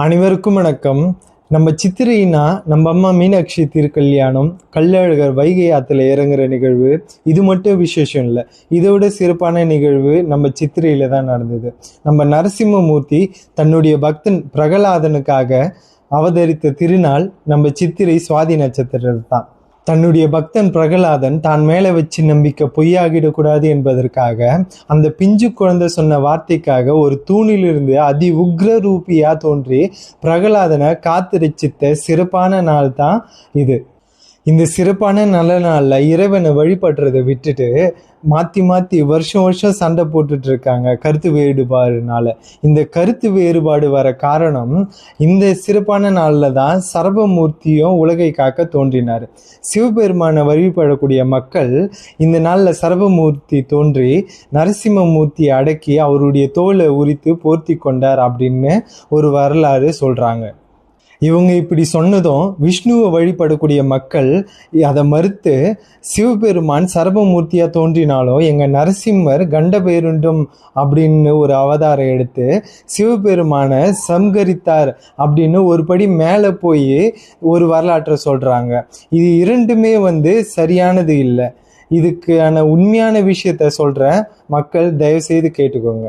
அனைவருக்கும் வணக்கம். நம்ம சித்திரைனா நம்ம அம்மா மீனாட்சி திருக்கல்யாணம், கள்ளழகர் வைகை ஆத்துல இறங்குற நிகழ்வு. இது மட்டும் விசேஷம் இல்லை, இதை விட சிறப்பான நிகழ்வு நம்ம சித்திரையில தான் நடந்தது. நம்ம நரசிம்மமூர்த்தி தன்னுடைய பக்தன் பிரகலாதனுக்காக அவதரித்த திருநாள் நம்ம சித்திரை சுவாதி நட்சத்திரம் தான். தன்னுடைய பக்தன் பிரகலாதன் தான் மேலே வச்சு நம்பிக்கை பொய்யாகிடக்கூடாது என்பதற்காக அந்த பிஞ்சு குழந்தை சொன்ன வார்த்தைக்காக ஒரு தூணிலிருந்து அதி உக்ர ரூபியா தோன்றி பிரகலாதனை காத்து சிறப்பான நாள் தான் இது. இந்த சிறப்பான நல்ல நாளில் இறைவனை வழிபடுறதை விட்டுட்டு மாற்றி மாற்றி வருஷம் சண்டை போட்டுட்டு இருக்காங்க கருத்து வேறுபாடுனால. இந்த கருத்து வேறுபாடு வர காரணம், இந்த சிறப்பான நாளில் தான் சரபமூர்த்தியும் உலகை காக்க தோன்றினார். சிவபெருமானை வழிபடக்கூடிய மக்கள் இந்த நாளில் சரபமூர்த்தி தோன்றி நரசிம்மமூர்த்தியை அடக்கி அவருடைய தோலை உரித்து போர்த்தி கொண்டார் அப்படின்னு ஒரு வரலாறு சொல்கிறாங்க. இவங்க இப்படி சொன்னதும் விஷ்ணுவை வழிபடக்கூடிய மக்கள் அதை மறுத்து, சிவபெருமான் சரபமூர்த்தியா தோன்றினாலும் எங்க நரசிம்மர் கண்ட பேருண்டும் அப்படின்னு ஒரு அவதாரம் எடுத்து சிவபெருமானை சம்கரித்தார் அப்படின்னு ஒரு படி மேலே போய் ஒரு வரலாற்றை சொல்றாங்க. இது இரண்டுமே சரியானது இல்லை. இதுக்கான உண்மையான விஷயத்த சொல்ற மக்கள் தயவு செய்து கேட்டுக்கோங்க.